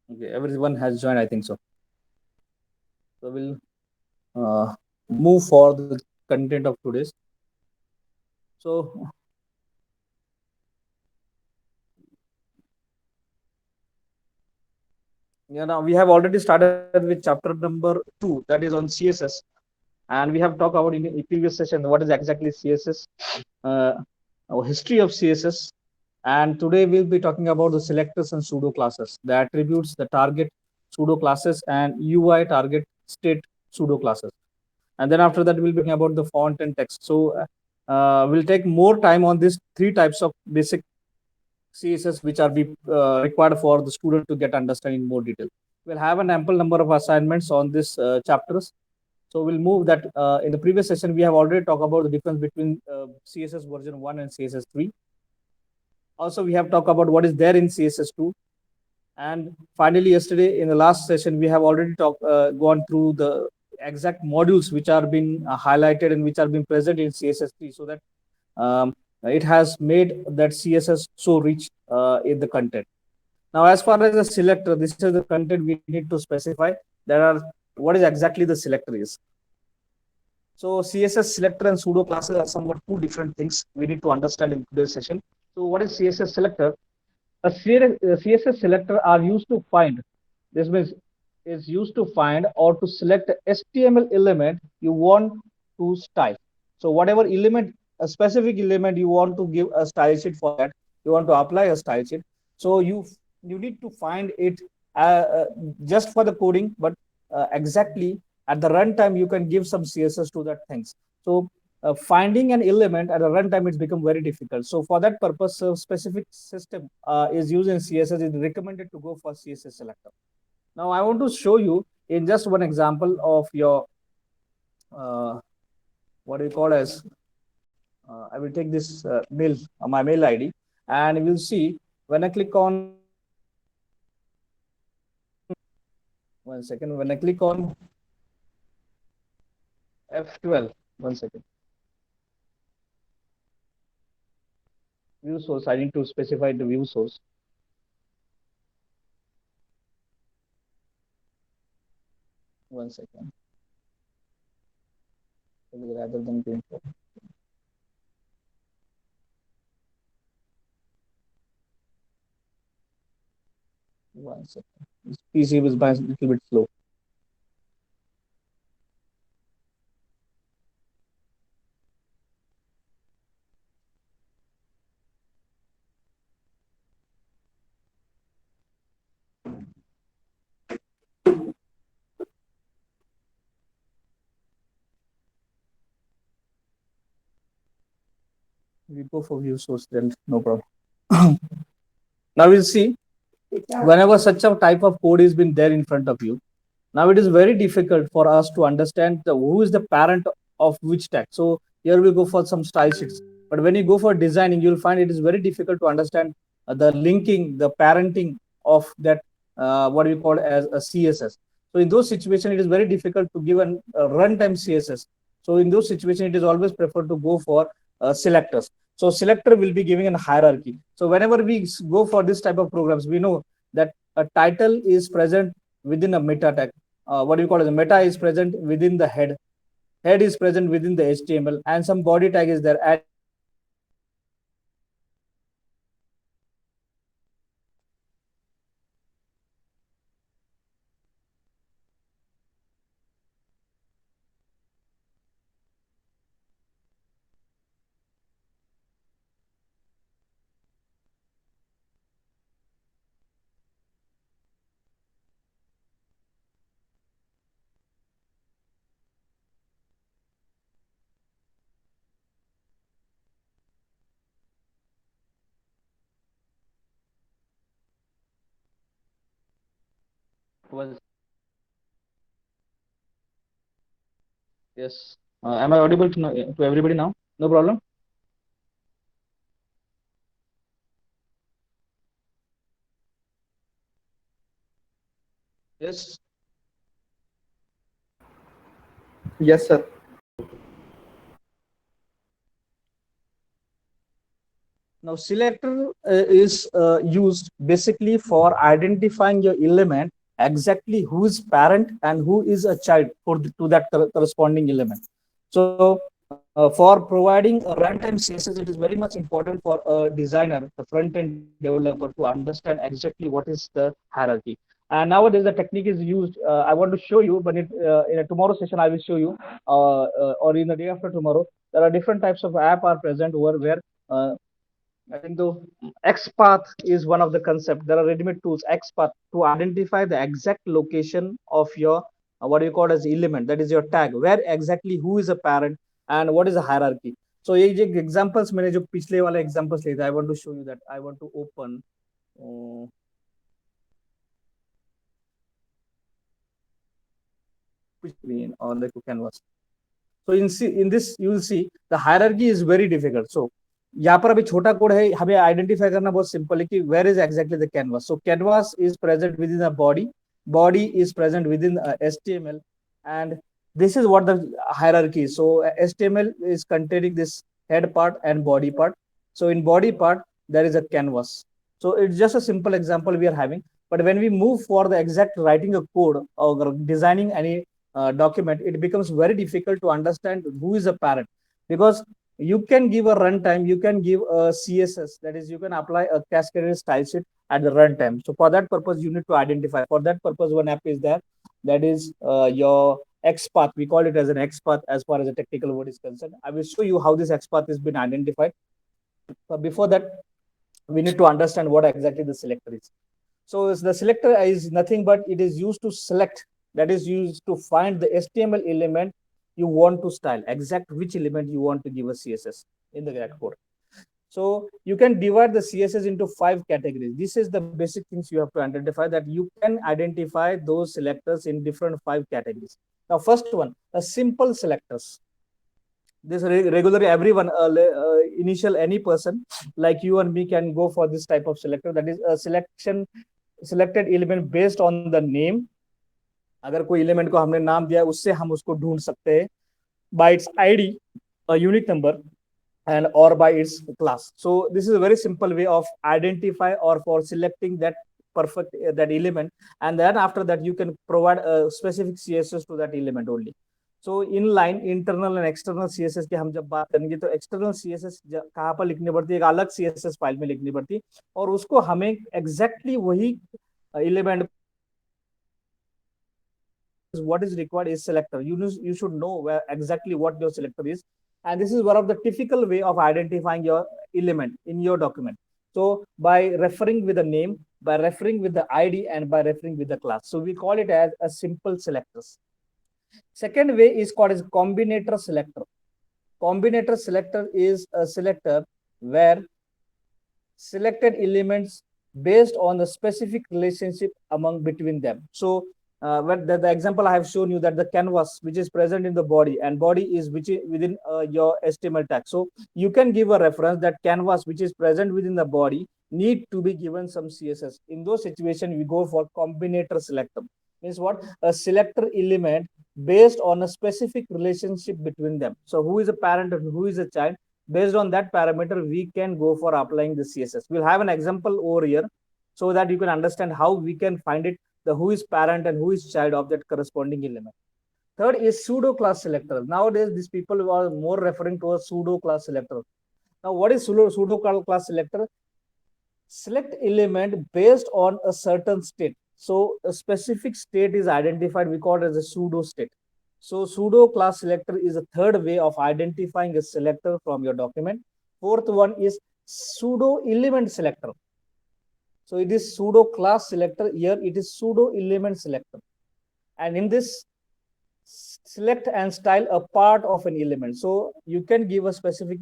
Okay, everyone has joined, I think so. So we'll move for the content of today's. So yeah, now we have already started with chapter number 2, that is on CSS, and we have talked about in the previous session what is exactly CSS, uh, our history of CSS, and today we'll be talking about the selectors and pseudo classes, the attributes, the target pseudo classes, and UI target state pseudo classes. And then after that we'll be talking about the font and text. So we'll take more time on these three types of basic CSS which are required for the student to get understanding in more detail. We'll have an ample number of assignments on this chapters. So we'll move that. In the previous session, we have already talked about the difference between CSS version 1 and CSS 3. Also, we have talked about what is there in CSS 2. And finally, yesterday in the last session, we have already gone through the exact modules which are being highlighted and which are being present in CSS 3, so that um, it has made that CSS so rich in the content. Now, as far as the selector, this is the content we need to specify. There are what is exactly the selector is. So CSS selector and pseudo classes are somewhat two different things we need to understand in today's session. So what is CSS selector? CSS selector are used to find. This means is used to find or to select a HTML element you want to style. So whatever element, a specific element you want to give a style sheet for that, you want to apply a style sheet. So you need to find it just for the coding, but exactly at the runtime you can give some CSS to that things. So finding an element at a runtime it's become very difficult. So for that purpose, a specific system is used in CSS. It's recommended to go for CSS selector. Now I want to show you in just one example of your uh, what do you call as I will take this my mail ID, and you will see when I click on one second when I click on F12. One second. View source. I need to specify the view source. One second. Rather than doing one second. This PC was a little bit slow. We go for view source then, no problem. Now we'll see whenever such a type of code is been there in front of you. Now it is very difficult for us to understand who is the parent of which tag. So here we go for some style sheets. But when you go for designing, you'll find it is very difficult to understand the linking, the parenting of that what we call as a CSS. So in those situations, it is very difficult to give a runtime CSS. So in those situations, it is always preferred to go for selectors. So selector will be giving a hierarchy. So whenever we go for this type of programs, we know that a title is present within a meta tag. What do you call it? The meta is present within the head. Head is present within the HTML, and some body tag is there. And was yes. Am I audible to everybody now? No problem. Yes. Yes, sir. Now, selector is used basically for identifying your element exactly who is parent and who is a child to that corresponding element. So, for providing a runtime CSS, it is very much important for a designer, the front-end developer, to understand exactly what is the hierarchy. And nowadays, the technique is used. I want to show you, but in a tomorrow session, I will show you, or in the day after tomorrow, there are different types of app are present over where. I think the XPath is one of the concept. There are ready-made tools, XPath, to identify the exact location of your what do you call as element, that is your tag, where exactly who is a parent and what is the hierarchy. So ये जो examples मैंने जो पिछले वाले examples लिए थे, I want to show you that. I want to open screen on the canvas. So in this you will see the hierarchy is very difficult. So यहाँ पर अभी छोटा कोड है, हमें आइडेंटिफाई करना बहुत सिंपल है कि where is exactly the canvas. So canvas is present within the body, body is present within HTML, and this is what the hierarchy is. So HTML is containing this head part and body part. So in body part there is a canvas. So it's just a simple example we are having, but when we move for the exact writing a code or designing any document, it becomes very difficult to understand who is a parent, because you can give a runtime, you can give a CSS, that is you can apply a cascaded style sheet at the runtime. So for that purpose you need to identify. For that purpose one app is there, that is your XPath. We call it as an XPath as far as the technical word is concerned. I will show you how this XPath has been identified. But before that, we need to understand what exactly the selector is. So the selector is nothing but it is used to select, that is used to find the HTML element you want to style, exact which element you want to give a CSS in the React code. So you can divide the CSS into 5 categories. This is the basic things you have to identify, that you can identify those selectors in different 5 categories. Now, first one, a simple selectors. This regularly everyone, initial any person like you and me can go for this type of selector, that is a selected element based on the name. अगर कोई element को हमने नाम दिया उससे हम उसको ढूंढ सकते हैं by its ID, a unique number, and or by its class. So this is a very simple way of identify or for selecting that perfect that element, and then after that you can provide a specific CSS to that element only. So inline, internal and external CSS की हम जब बात करेंगे तो external CSS कहाँ पर लिखनी पड़ती है, एक अलग CSS फाइल में लिखनी पड़ती है, और उसको हमें exactly वही element what is required is selector. You should know where exactly what your selector is, and this is one of the typical way of identifying your element in your document. So by referring with the name, by referring with the ID, and by referring with the class. So we call it as a simple selectors. Second way is called as combinator selector. Combinator selector is a selector where selected elements based on the specific relationship among between them. So the example I have shown you, that the canvas which is present in the body, and body is which is within your HTML tag. So you can give a reference that canvas which is present within the body need to be given some CSS. In those situations, we go for combinator selector. Means what? A selector element based on a specific relationship between them. So who is a parent and who is a child? Based on that parameter, we can go for applying the CSS. We'll have an example over here so that you can understand how we can find it, the who is parent and who is child of that corresponding element. Third is pseudo class selector. Nowadays, these people are more referring to a pseudo class selector. Now, what is pseudo class selector? Select element based on a certain state. So a specific state is identified, we call it as a pseudo state. So pseudo class selector is a third way of identifying a selector from your document. Fourth one is pseudo element selector. So it is pseudo class selector. Here it is pseudo element selector. And in this, select and style a part of an element. So you can give a specific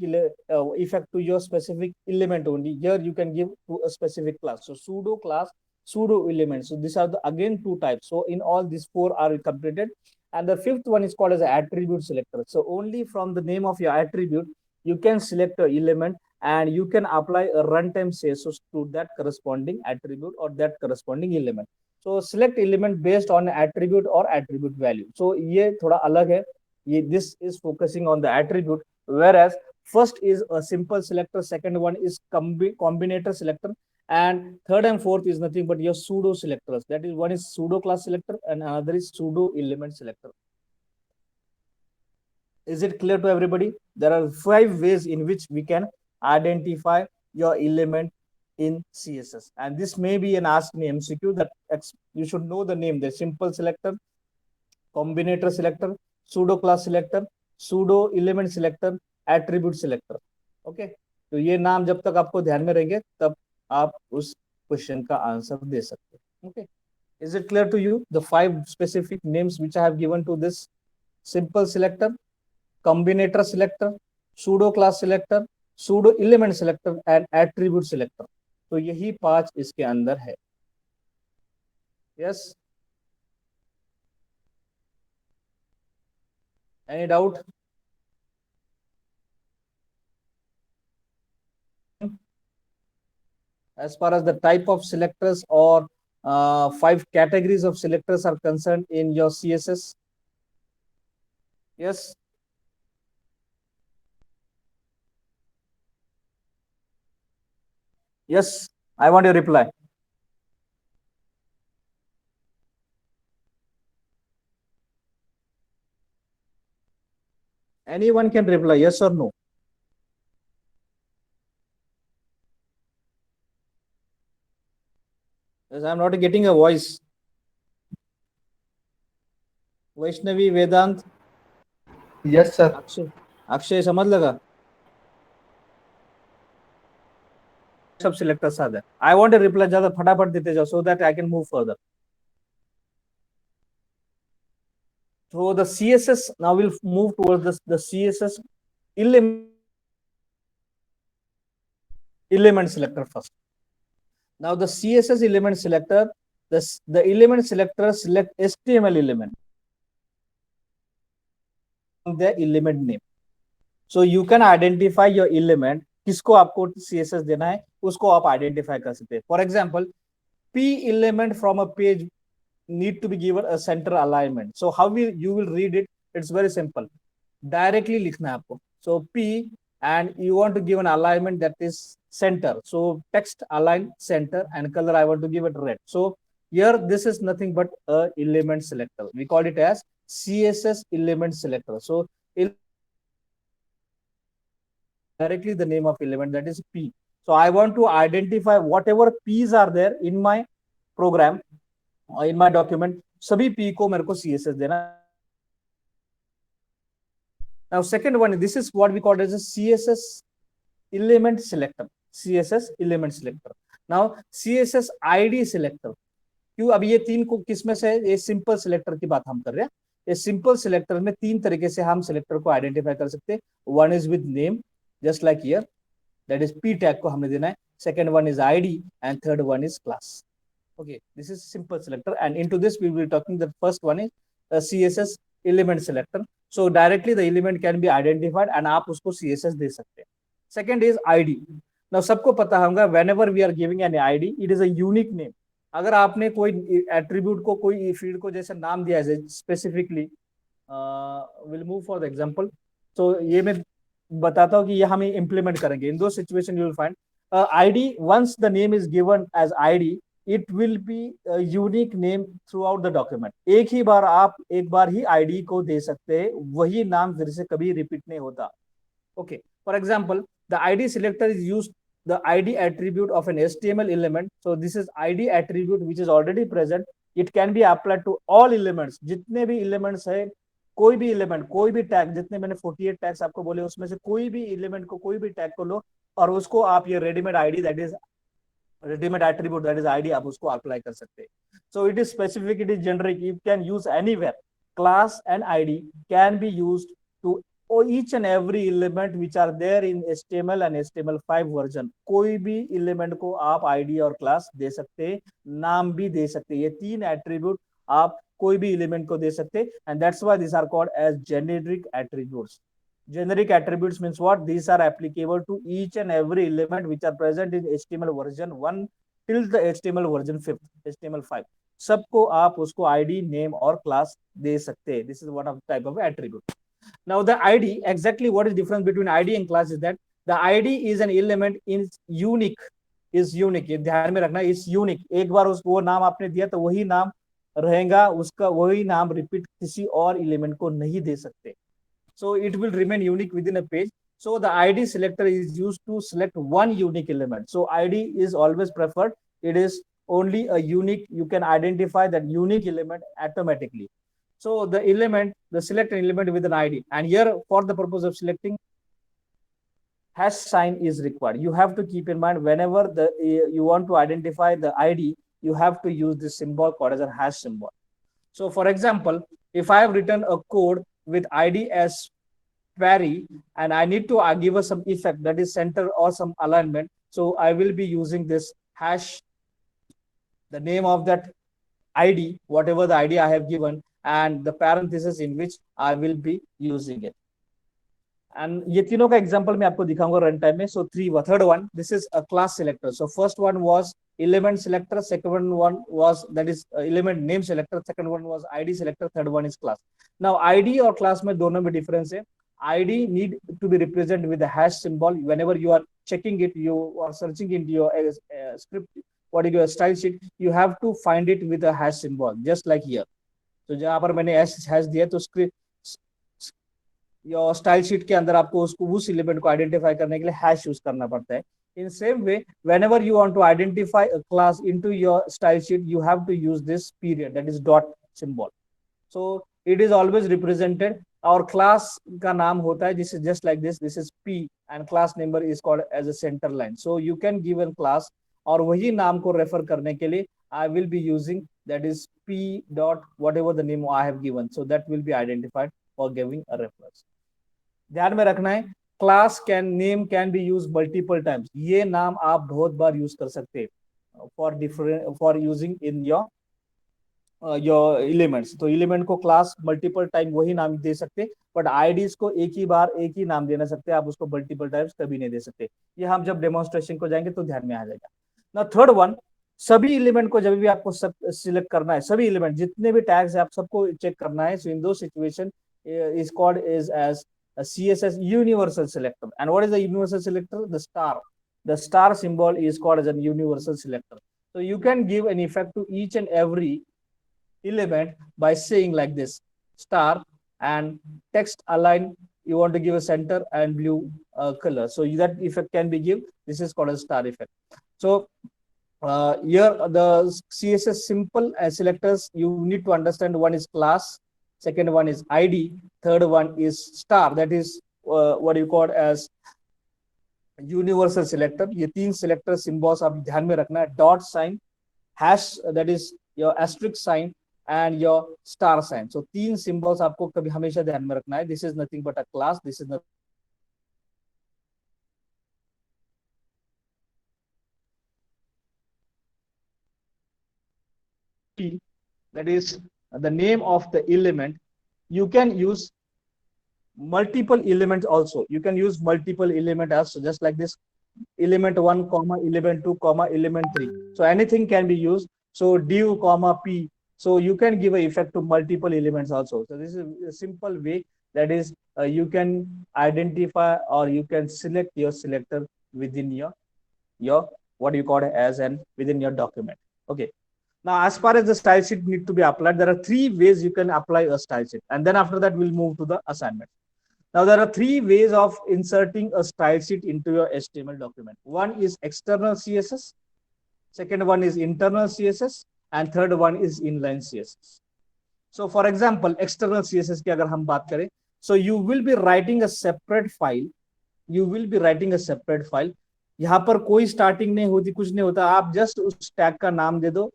effect to your specific element only. Here you can give to a specific class. So pseudo class, pseudo element. So these are the again 2 types. So in all these 4 are completed. And the fifth one is called as an attribute selector. So only from the name of your attribute, you can select an element and you can apply a runtime CSS to that corresponding attribute or that corresponding element. So select element based on attribute or attribute value. So ये थोड़ा अलग है. This is focusing on the attribute, whereas First is a simple selector, second one is combinator selector, and third and fourth is nothing but your pseudo selectors. That is, one is pseudo class selector and another is pseudo element selector. Is it clear to everybody? There are 5 ways in which we can identify your element in CSS, and this may be an ask me MCQ that you should know the name. The simple selector, combinator selector, pseudo class selector, pseudo element selector, attribute selector. Okay, तो ये नाम जब तक आपको ध्यान में रहेंगे तब आप उस क्वेश्चन का आंसर दे सकते हैं. Okay, is it clear to you the 5 specific names which I have given to this simple selector, combinator selector, pseudo class selector, pseudo element selector and attribute selector? तो यही 5 इसके अंदर है. Yes, any doubt? As far as the type of selectors or 5 categories of selectors are concerned in your CSS? Yes. Yes, I want your reply. Anyone can reply, yes or no? Yes, I am not getting a voice. Vaishnavi, Vedant. Yes, sir. Akshay समझ लगा? सब selectors आ जाए. I want a reply, ज्यादा फटाफट देते जाओ so that I can move further. So the CSS, now we'll move towards the CSS element selector first. Now the CSS element selector, the element selector select HTML element, the element name. So you can identify your element, किसको आपको CSS देना है उसको आप identify कर सकते हैं. For example, P element from a page need to be given a center alignment. So how you will read it? It's very simple. Directly लिखना है आपको. So P, and you want to give an alignment that is center. So text align center and color I want to give it red. So here this is nothing but a element selector. We call it as CSS element selector. So directly the name of element, that is P. So I want to identify whatever P's are there in my program or in my document. सभी P को मेरे को CSS देना. Now second one, this is what we call as a CSS element selector. CSS element selector. Now CSS ID selector. क्यों? अब ये 3 को किसमें से? ये सिंपल सिलेक्टर की बात हम कर रहे हैं. ये सिंपल सिलेक्टर में 3 तरीके से हम सिलेक्टर को आइडेंटिफाई कर सकते हैं. One is with name, just like here, that is P tag को हमने देना है. Second one is ID and third one is class. Okay, this is simple selector, and into this we will be talking. The first one is a CSS element selector. So directly the element can be identified and आप उसको CSS दे सकते हैं. Second is ID. Now सबको पता होगा, whenever we are giving an ID, it is a unique name. अगर आपने कोई एट्रीब्यूट को, कोई फील्ड को जैसे नाम दिया है specifically, will move for the example. तो ये मैं बताता हूँ कि ये हम इंप्लीमेंट करेंगे. इन दो situation you will find ID, once the name is given as ID, it will be a unique name throughout the document. एक ही बार आप एक बार ही ID को दे सकते हैं, वही नाम फिर से कभी रिपीट नहीं होता. Okay, for example, the ID selector is used the ID attribute of an HTML element. So this is ID attribute which is already present. It can be applied to all elements. जितने भी elements है, कोई भी element, कोई भी tag, जितने मैंने 48 tags आपको बोले उसमें से कोई भी element को, कोई भी tag को लो और उसको आप ये readymade ID, that is readymade attribute, that is ID, आप उसको apply कर सकते हैं. So it is specific, it is generic, you can use anywhere. Class and ID can be used to each and every element which are there in HTML and HTML5 version. कोई भी element को आप ID और class दे सकते हैं, नाम भी दे सकते हैं. ये 3 attribute आप कोई भी element को दे सकते हैं, and that's why these are called as generic attributes. Generic attributes means what? These are applicable to each and every element which are present in HTML version 1 till the HTML version 5, HTML5. सबको आप उसको ID, name और class दे सकते हैं. This is one of the type of attribute. Now the ID, exactly what is difference between ID and class is that the ID is an element in unique, is unique. ये ध्यान में रखना, is unique. एक बार उसको वो नाम आपने दिया तो वही नाम रहेगा, उसका वही नाम रिपीट किसी और एलिमेंट को नहीं दे सकते. So it will remain unique within a page. So the ID selector is used to select one unique element. So ID is always preferred. It is only a unique, you can identify that unique element automatically. So the element, the select an element with an ID. And here for the purpose of selecting, hash sign is required. You have to keep in mind whenever you want to identify the ID, you have to use this symbol called as a hash symbol. So for example, if I have written a code with ID as query and I need to give us some effect, that is center or some alignment, so I will be using this hash, the name of that ID, whatever the ID I have given, and the parenthesis in which I will be using it. And ये तीनों का example मैं आपको दिखाऊंगा run time में. So third one, this is a class selector. So first one was element selector, second one was that is element name selector, second one was ID selector, third one is class. Now ID और class में दोनों में difference है. ID need to be represented with the hash symbol. Whenever you are checking it, you are searching into your script, what is your style sheet, you have to find it with a hash symbol, just like here. तो जहाँ पर मैंने hash दिया तो script या style sheet के अंदर आपको उसको उस एलिमेंट को आइडेंटिफाई करने के लिए हैश यूज करना पड़ता है. In same way whenever you want to identify a class into your style sheet, you have to use this period, that is dot symbol. So it is always represented. और class का नाम होता है, this is just like this is P and class number is called as a center line. So you can give a class और वही नाम को refer करने के लिए I will be using that is P dot whatever the name I have given. So that will be identified for giving a reference. ध्यान में रखना है, class can name can be use multiple times. ये नाम आप बहुत बार use कर सकते हैं for different for using in your elements. तो एलिमेंट को क्लास मल्टीपल टाइम वही नाम दे सकते, बट आईडीज को एक ही बार एक ही नाम देना सकते, आप उसको मल्टीपल टाइम्स कभी नहीं दे सकते. ये हम जब डेमोन्स्ट्रेशन को जाएंगे तो ध्यान में आ जाएगा. ना थर्ड वन, सभी एलिमेंट को जब भी आपको सिलेक्ट करना है, सभी एलिमेंट जितने भी टैग्स है आप सबको चेक करना है. सो इन दो situation is called is as a CSS universal selector. And what is the universal selector? The star. The star symbol is called as a universal selector. So you can give an effect to each and every element by saying like this, star and text align. You want to give a center and blue color. So that effect can be given. This is called a star effect. So here the CSS simple selectors, you need to understand one is class, second one is ID, third one is star, that is what you call as universal selector. ये तीन selector symbols आप ध्यान में रखना है. dot sign, hash that is your asterisk sign and your star sign. So तीन symbols आपको कभी हमेशा ध्यान में रखना है. This is nothing but a class, this is nothing that is the name of the element. You can use multiple elements also. You can use multiple element also, just like this element 1 comma element 2 comma element 3. So anything can be used. So div comma p. So you can give an effect to multiple elements also. So this is a simple way, that is you can identify or you can select your selector within your what you call it as an within your document. Okay. Now, as far as the style sheet need to be applied, there are three ways you can apply a style sheet. And then after that, we'll move to the assignment. Now, there are three ways of inserting a style sheet into your HTML document. One is external CSS, second one is internal CSS, and third one is inline CSS. So, for example, external CSS की अगर हम बात करें, so you will be writing a separate file. You will be writing a separate file. यहाँ पर कोई starting नहीं होती, कुछ नहीं होता. आप जस्ट उस टैग का नाम दे दो,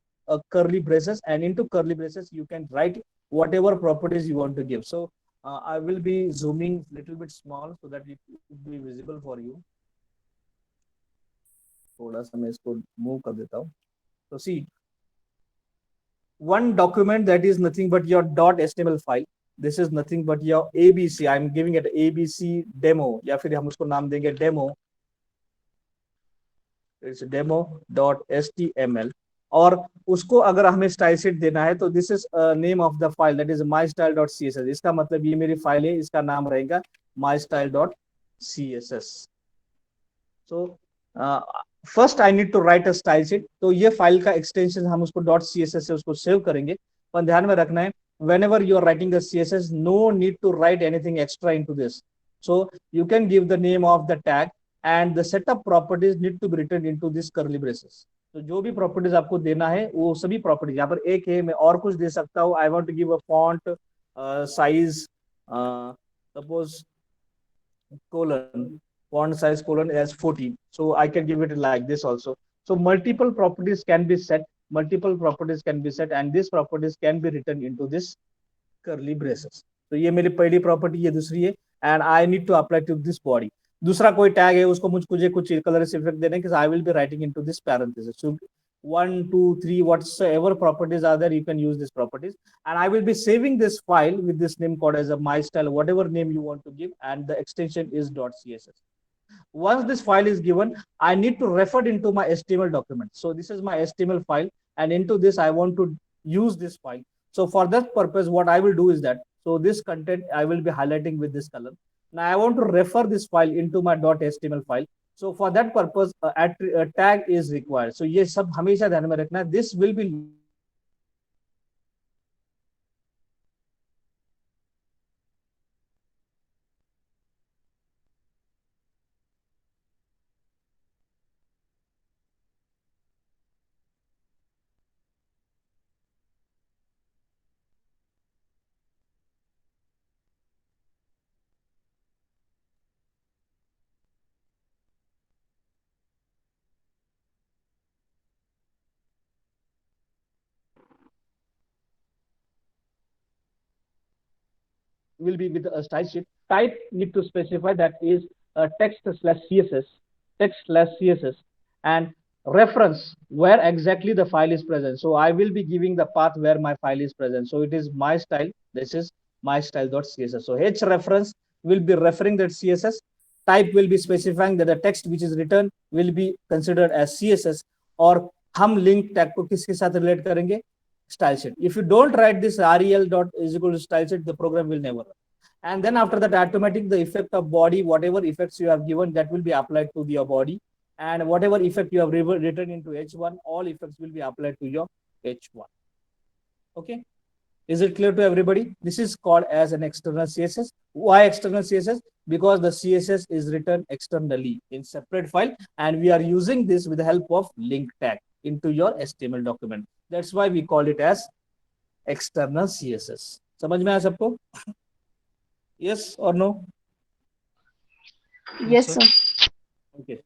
curly braces, and into curly braces you can write whatever properties you want to give. So I will be zooming a little bit small so that it will be visible for you. थोड़ा सा मैं इसको move कर देता हूँ. So see, one document that is nothing but your .html file. This is nothing but your ABC. I am giving it ABC demo, या फिर हम उसको नाम देंगे demo. It's demo.html. और उसको अगर हमें स्टाइल शीट देना है तो this is name of the file that is mystyle.css। इसका मतलब ये मेरी फाइल है, इसका नाम रहेगा mystyle.css। So first I need to write a style sheet. तो ये फाइल का एक्सटेंशन हम उसको डॉट सी एस एस से उसको सेव करेंगे। पर ध्यान में रखना है, whenever you are writing the C S S, no need to write anything extra into this. So you can give the name of the tag and the setup properties need to be written into this curly braces. तो जो भी properties आपको देना है वो सभी properties यहाँ पर एक है, मैं और कुछ दे सकता हूँ। I want to give a font size suppose colon, font size colon as 14. So I can give it like this also. So multiple properties can be set, and these properties can be written into this curly braces. तो ये मेरी पहली property, ये दूसरी है, and I need to apply to this body. दूसरा कोई tag है उसको मुझे कुछ कलर इफेक्ट देने के, आई will be writing into this parenthesis. So 1 2 3 whatsoever properties are there, you can use these properties, and I will be saving this file with this name called as a my style, whatever name you want to give, and the extension is .css. Once this file is given, I need to refer into my HTML document. So this is my HTML file, and into this I want to use this file. So for that purpose, what I will do is that, so this content I will be highlighting with this color. Now I want to refer this file into my .html file. So for that purpose, a tag is required. So ये सब हमेशा ध्यान में रखना है. This will be with a style sheet. Type need to specify that is text/css, and reference where exactly the file is present. So I will be giving the path where my file is present. So it is my style. This is my style.css. So h reference will be referring that CSS. Type will be specifying that the text which is written will be considered as CSS, और हम link tag को किसके साथ relate करेंगे? Style sheet. If you don't write this rel dot is equal to style sheet, the program will never run. And then after that, automatic the effect of body, whatever effects you have given, that will be applied to your body, and whatever effect you have written into h1, all effects will be applied to your h1. Okay, is it clear to everybody? This is called as an external CSS. Why external CSS? Because the CSS is written externally in separate file, and we are using this with the help of link tag into your HTML document. That's why we call it as external CSS. समझ में आया सबको? Yes or no? Yes, sir. Okay.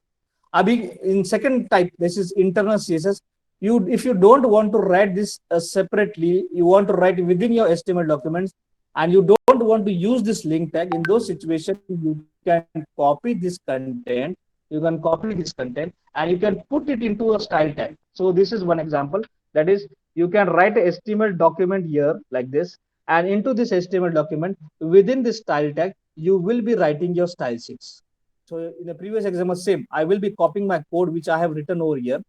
Abhi in second type, this is internal CSS. If you don't want to write this separately, you want to write within your HTML documents, and you don't want to use this link tag, in those situations, you can copy this content. You can copy this content and you can put it into a style tag. So this is one example. That is, you can write a HTML document here like this, and into this HTML document, within this style tag, you will be writing your style sheets. So in the previous example, same, I will be copying my code which I have written over here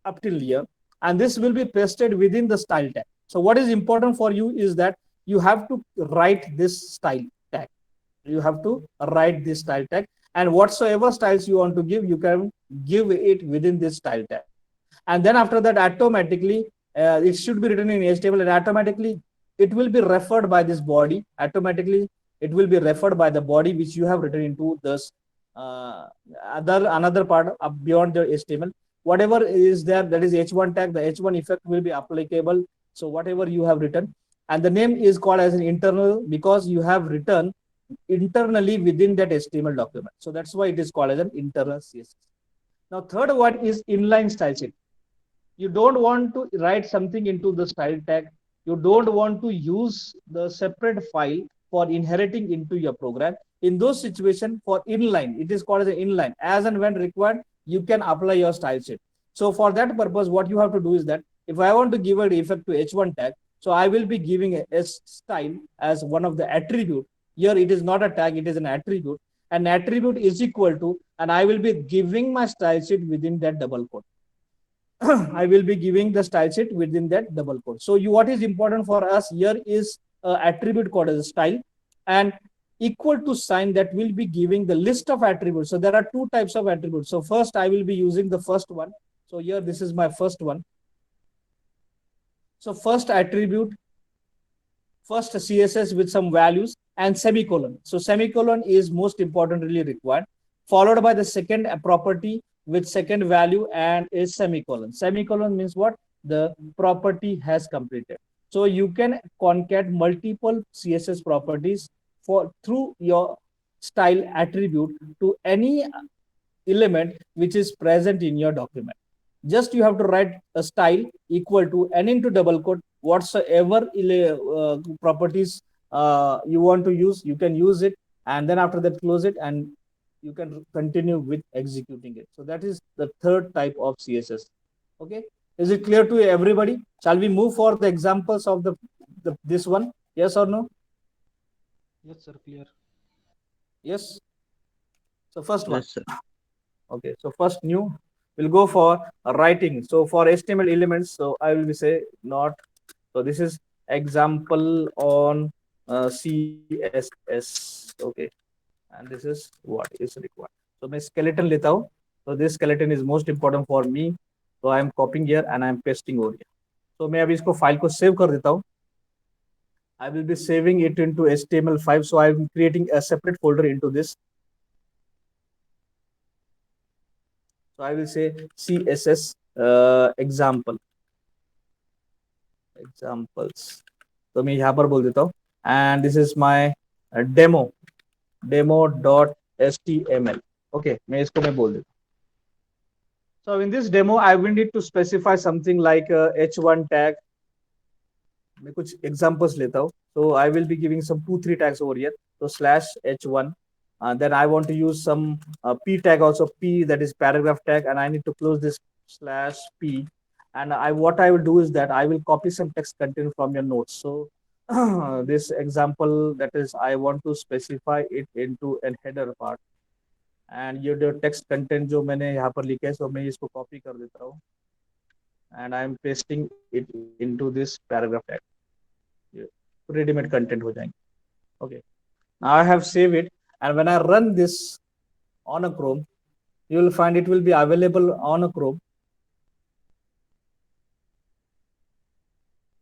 up till here, and this will be pasted within the style tag. So what is important for you is that you have to write this style tag. You have to write this style tag, and whatsoever styles you want to give, you can give it within this style tag. And then after that, automatically, it should be written in HTML, and automatically it will be referred by this body. Automatically, it will be referred by the body which you have written into this another part beyond the HTML. Whatever is there, that is h1 tag, the h1 effect will be applicable. So whatever you have written, and the name is called as an internal because you have written internally within that HTML document. So that's why it is called as an internal CSS. Now, third one is inline style sheet. You don't want to write something into the style tag. You don't want to use the separate file for inheriting into your program. In those situations, for inline, it is called as an inline. As and when required, you can apply your style sheet. So for that purpose, what you have to do is that if I want to give an effect to h1 tag, so I will be giving a style as one of the attribute. Here it is not a tag, it is an attribute. An attribute is equal to, and I will be giving my style sheet within that double quote. I will be giving the style sheet within that double quote. So what is important for us here is attribute called as a style, and equal to sign that will be giving the list of attributes. So there are two types of attributes. So first I will be using the first one. So here this is my first one. So first attribute, first CSS with some values and semicolon. So semicolon is most importantly required, followed by the second property with second value and is semicolon. Semicolon means what? The property has completed. So you can concat multiple CSS properties for through your style attribute to any element which is present in your document. Just you have to write a style equal to n into double quote whatsoever properties you want to use, you can use it, and then after that close it, and you can continue with executing it. So that is the third type of CSS. Okay, is it clear to everybody? Shall we move for the examples of the this one? Yes or no? Yes, sir, clear. Yes. So first one. Yes, sir. Okay, so first new, we'll go for writing. So for HTML elements, so I will be say not. So this is example on CSS. Okay, and this is what is required. So मैं skeleton लेता हूँ. So this skeleton is most important for me. So I am copying here and I am pasting over here. So मैं अभी इसको file को save कर देता हूँ. I will be saving it into HTML5. So I am creating a separate folder into this. So I will say CSS example examples. तो मैं यहाँ पर बोल देता हूँ, and this is my demo.html. Okay, मैं इसको मैं बोल देता हूँ. So in this demo, I will need to specify something like h1 tag. मैं कुछ examples लेता हूँ. So I will be giving some 2-3 tags over here. So /h1. Then I want to use some p tag also, p, that is paragraph tag, and I need to close this /p. And what I will do is that I will copy some text content from your notes. So this example, that is, I want to specify it into a header part. And ये जो text content जो मैंने यहाँ पर लिखा है, so मैं इसको copy कर देता हूँ. And I am pasting it into this paragraph tag. Ready-made content हो जाएंगे. Okay. Now I have saved it, and when I run this on a Chrome, you will find it will be available on a Chrome,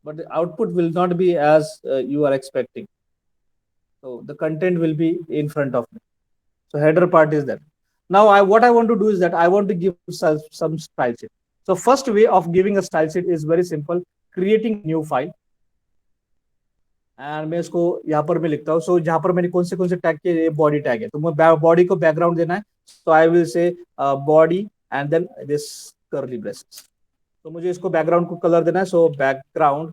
but the output will not be as you are expecting. So the content will be in front of me. So header part is that. Now what I want to do is that I want to give some style sheet. So first way of giving a style sheet is very simple, creating a new file. And मैं इसको यहाँ पर मैं लिखता हूँ. सो जहाँ पर मैंने कौन से टैग के बॉडी टैग है, तो मैं बॉडी को बैकग्राउंड देना है. So I will say body and then this curly braces. तो मुझे इसको बैकग्राउंड को कलर देना है. सो बैकग्राउंड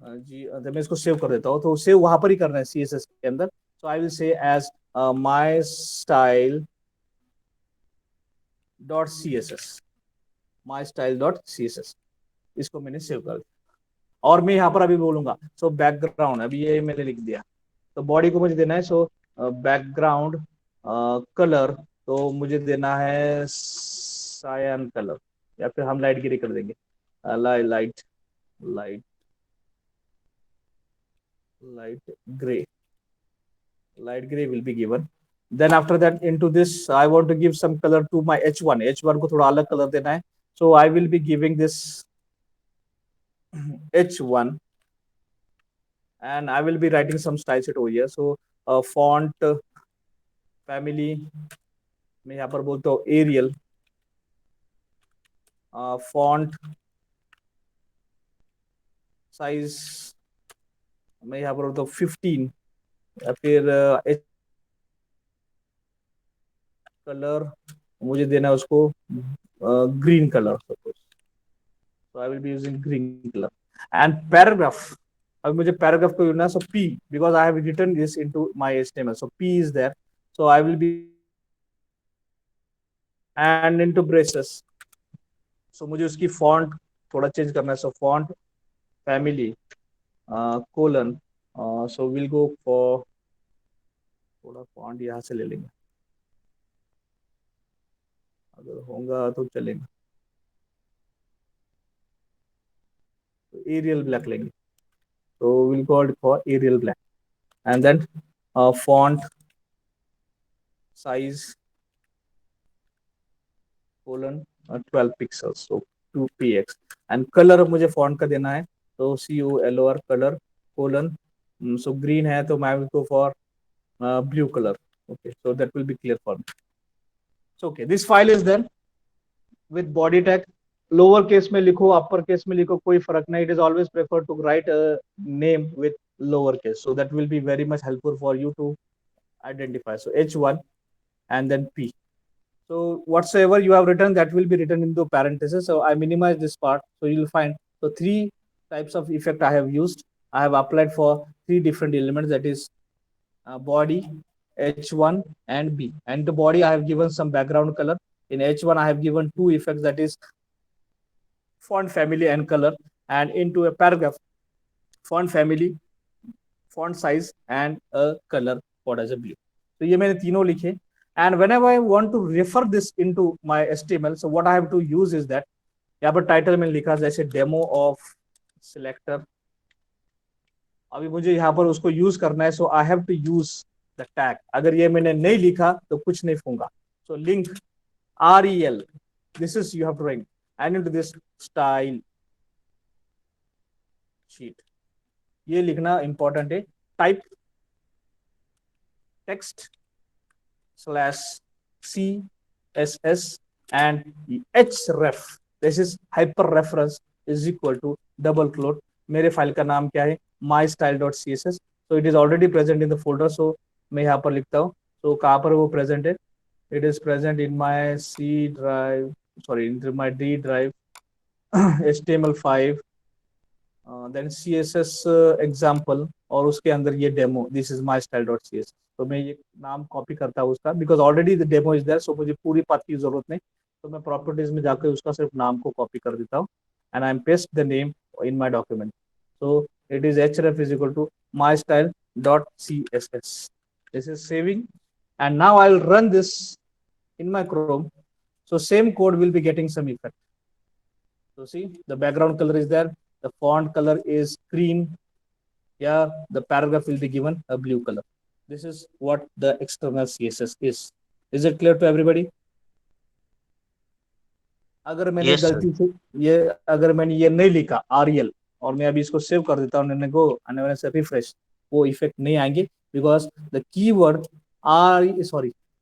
जी, मैं इसको सेव कर देता हूँ. तो सेव वहां पर ही करना है CSS के अंदर. So I will say as my style dot CSS, my style dot CSS. इसको मैंने सेव कर दिया. और मैं यहाँ पर अभी बोलूंगा सो बैकग्राउंड, अभी ये मैंने लिख दिया. तो बॉडी को मुझे देना है सो बैकग्राउंड कलर, तो मुझे देना है सायन कलर, या फिर हम लाइट ग्रे कर देंगे. Light light light grey, light gray will be given. Then after that, into this I want to give some color to my h1 को थोड़ा अलग कलर देना है. So I will be giving this h1, and I will be writing some style sheet over here. So font family मैं यहाँ पर बोलता हूँ Arial. Font size मैं यहाँ पर बोलता हूँ 15, या फिर कलर मुझे देना है उसको green colour suppose. So I will be using green color. And paragraph, अब मुझे paragraph को यूज़ ना, so P, because I have written this into my HTML, so P is there. So I will be, and into braces. So मुझे उसकी font थोड़ा change करना है. So font family colon. So we'll go for थोड़ा font यहाँ से ले लेंगे, अगर होगा तो चलेगा. एरियल ब्लैक लेंगे, तो will go for Arial black and then font size colon 12 pixels, so 2px and colour मुझे फॉन्ट का देना है, तो color colour colon, so green है तो मैं will go for blue color. Okay, so that will be clear for me. So okay, this file is then with body tag. Lower case में लिखो, upper case में लिखो, कोई फर्क नहीं. It is always preferred to write a name with lower case, so that will be very much helpful for you to identify. So H1 and then P. So whatsoever you have written, that will be written into parentheses. So I minimize this part, so you'll find so 3 types of effect I have used. I have applied for 3 different elements, that is body, H1 and B. And the body I have given some background color. In H1 I have given 2 effects, that is font family and color, and into a paragraph font family, font size and a color code as a blue. So ये मैंने तीनों लिखे. And whenever I want to refer this into my HTML, so what I have to use is that यहाँ पर title में लिखा जैसे demo of selector. अभी मुझे यहाँ पर उसको यूज करना है, so I have to use the tag. अगर ये मैंने नहीं लिखा तो कुछ नहीं होगा. सो link REL, this is you have to write and into this style sheet. ये लिखना इंपॉर्टेंट है. Type text slash CSS and href, this is hyper reference is equal to double quote. मेरे फाइल का नाम क्या है, mystyle.css. so it is already present in the folder, so मैं यहाँ पर लिखता हूँ. so कहाँ पर वो present है, it is present in my C drive, sorry in my D drive, HTML5, then CSS example, और उसके अंदर ये डेमो, this is mystyle.css. तो मैं ये नाम कॉपी करता हूँ उसका, because already the demo is there, so मुझे पूरी पाथ की जरूरत नहीं. तो मैं प्रॉपर्टीज में जाकर उसका सिर्फ नाम को कॉपी कर देता हूँ and I M paste the name in my document. So it is href is equal to mystyle.css. this is saving and now I'll run this in my Chrome. so same code will be getting some effect. so see, the background color is there, the font color is green, yeah, the paragraph will be given a blue color. This is what the external CSS is. Is it clear to everybody? अगर मैंने Yes, sir. गलती से ये अगर मैंने ये नहीं लिखा REL और मैं अभी इसको सेव कर देता हूँ, मैंने गो and मैंने से रिफ्रेश, वो इफेक्ट नहीं आएंगे because the keyword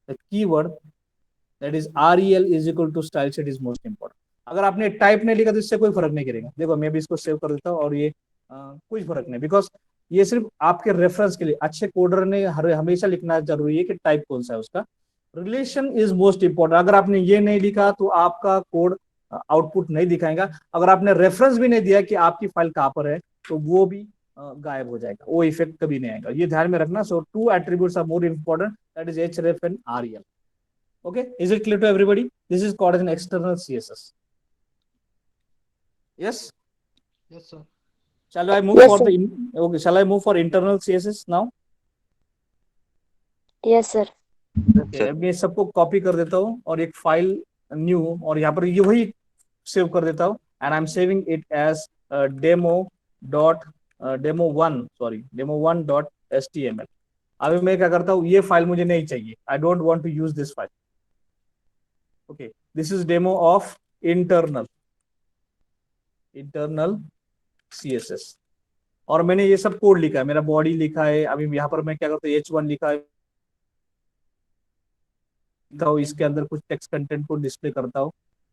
the keyword that is REL is equal to style sheet is most important. अगर आपने टाइप नहीं लिखा तो इससे कोई फर्क नहीं करेगा. देखो मैं भी इसको सेव कर देता हूँ और ये कोई फर्क नहीं, बिकॉज ये सिर्फ आपके रेफरेंस के लिए. अच्छे कोडर ने हमेशा लिखना जरूरी है कि टाइप कौन सा है उसका. Relation is most important. अगर आपने ये नहीं लिखा तो आपका कोड आउटपुट नहीं दिखाएगा. अगर आपने रेफरेंस भी नहीं दिया कि आपकी फाइल कहाँ पर है तो वो भी गायब हो जाएगा, वो इफेक्ट कभी नहीं आएगा. ये ध्यान में रखना. So 2 attributes are more important, that is href and REL. okay, is it clear to everybody? This is called as an external CSS. yes Yes, sir. Shall I move Yes, for sir. okay, shall I move for internal CSS now? Yes, sir. Okay, अब मैं सबको copy कर देता हूँ और एक file new और यहाँ पर ये वही सेव कर देता हूँ and I am saving it as demo1.html. अभी मैं क्या करता हूँ, ये फाइल मुझे नहीं चाहिए, I don't want to use this file. Okay, this is demo of internal CSS और मैंने ये सब कोड लिखा है, मेरा बॉडी लिखा है. अभी यहाँ पर मैं क्या करता हूँ, H1 लिखा है, इसके अंदर कुछ टेक्स्ट कंटेंट को डिस्प्ले करता हूँ.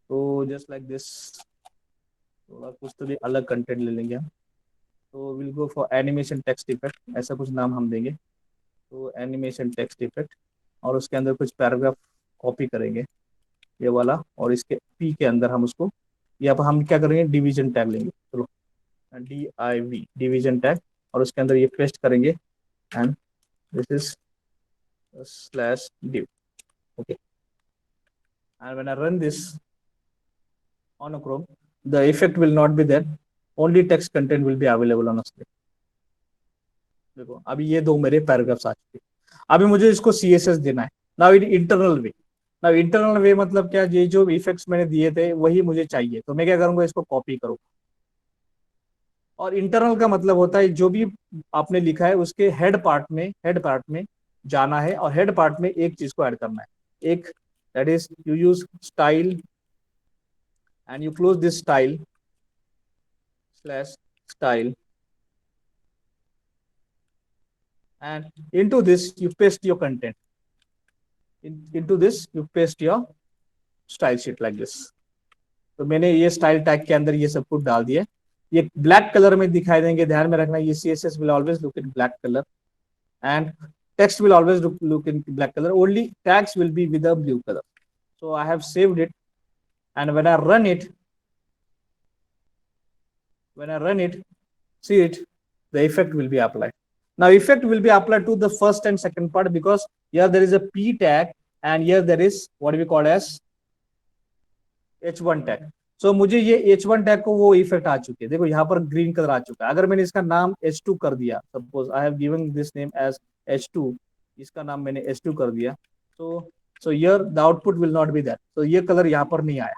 तो जस्ट लाइक दिस, थोड़ा कुछ तो भी अलग कंटेंट ले लेंगे हम. तो will go for animation text effect, ऐसा कुछ नाम हम देंगे. तो एनिमेशन टेक्स्ट इफेक्ट और उसके अंदर कुछ पैराग्राफ कॉपी करेंगे ये वाला, और इसके P के अंदर हम उसको यहाँ पर हम क्या करेंगे, डिवीजन टैग लेंगे. चलो DIV डिवीजन टैग और उसके अंदर ये पेस्ट करेंगे and this is /div. okay, and when I run this on a Chrome, the effect will not be there, only text content will be available on a screen. देखो अभी ये 2 मेरे paragraphs आ चुके. अभी मुझे इसको CSS देना है. Now in internal way. Now internal way मतलब क्या, ये जो इफेक्ट्स मैंने दिए थे वही मुझे चाहिए. तो मैं क्या करूंगा, इसको कॉपी करूंगा. और इंटरनल का मतलब होता है जो भी आपने लिखा है उसके हेड पार्ट में जाना है और हेड पार्ट में एक चीज को ऐड करना है। एक that is you use style and you close this style slash style, and into this you paste your content. Into this you paste your style sheet like this. तो मैंने ये स्टाइल टैग के अंदर ये सब कुछ डाल दिया। ये ब्लैक कलर में दिखाई देंगे, ध्यान में रखना। ये CSS will always look in black color and text will always look in black color. Only tags will be with a blue color. So I have saved it, and when I run it, see it, the effect will be applied. Now effect will be applied to the first and second part because here there is a P tag and here there is what we call as H1 tag. So मुझे ये H1 tag को वो effect आ चुके हैं। देखो यहाँ पर green colour आ चुका है। अगर मैंने इसका नाम H2 कर दिया, suppose I have given this name as H2, इसका नाम मैंने H2 कर दिया, so here the output will not be that. So ये कलर यहाँ पर नहीं आया।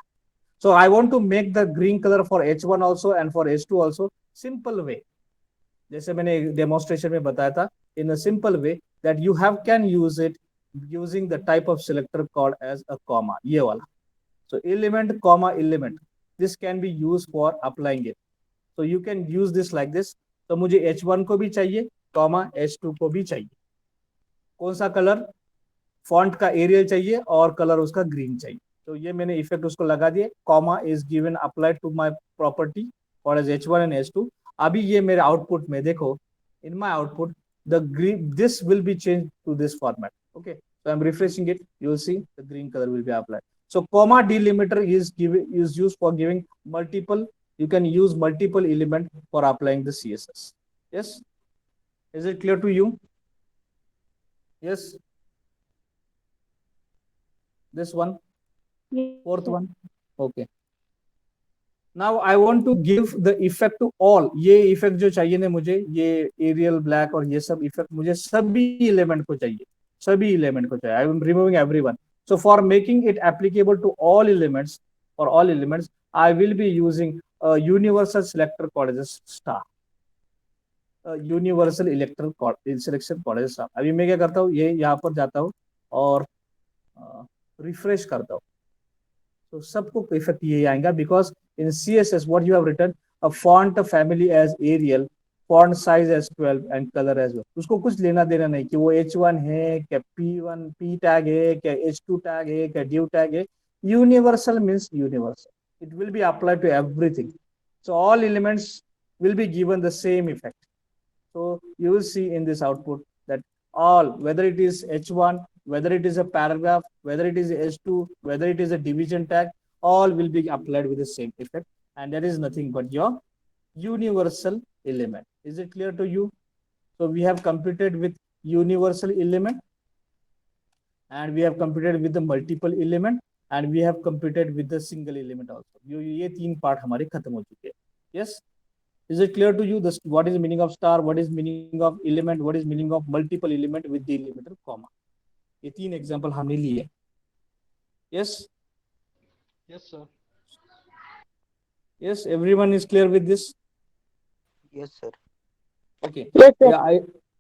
So I want to make the green color for H1 also and for H2 also simple way. जैसे मैंने डेमोन्स्ट्रेशन में बताया था, in a simple way that you can use it using the type of selector called as a comma, ये वाला. So element comma element, this can be used for applying it. So you can use this like this. तो मुझे H1 को भी चाहिए, comma H2 को भी चाहिए। कौन सा कलर? फॉन्ट का एरियल चाहिए और कलर उसका ग्रीन चाहिए। तो ये मैंने इफेक्ट उसको लगा दिए। Comma is given applied to my property और एज H1 एंड H2। अभी ये मेरे आउटपुट में देखो, in my output the green, this will be change to this format. Okay, so I am refreshing it, you will see the green colour will be applied. So comma delimiter is used for giving multiple, you can use multiple element for applying the CSS. Yes, is it clear to you? Yes, this one, fourth one. Okay, now I want to give the effect to all. ये effect जो चाहिए ना मुझे, ये aerial black और ये सब effect मुझे सभी element को चाहिए, सभी element को चाहिए। I am removing everyone. So for making it applicable to all elements, for all elements, I will be using a universal selector called as star. Universal electoral selection college star. अभी मैं क्या करता हूँ, ये यहाँ पर जाता हूँ और रिफ्रेश करता हूँ, तो सबको इफेक्ट ये आएगा because in CSS what you have written a font family as Arial, font size as 12 and colour as well. उसको कुछ लेना देना नहीं कि वो H1 है क्या P1 P टैग है क्या H2 टैग है क्या div टैग है। Universal means universal, it will be applied to everything. So all elements will be given the same effect. So you will see in this output that all, whether it is H1, whether it is a paragraph, whether it is H2, whether it is a division tag, all will be applied with the same effect, and that is nothing but your universal element. Is it clear to you? So we have completed with universal element, and we have completed with the multiple element, and we have completed with the single element also. ये तीन part हमारे खत्म हो चुके हैं। Yes, is it clear to you this what is the meaning of star, what is meaning of element, what is meaning of multiple element with delimiter comma? ये तीन example हमने लिए। Yes, Yes, sir. yes, everyone is clear with this? Yes, sir. Okay. Yes, sir.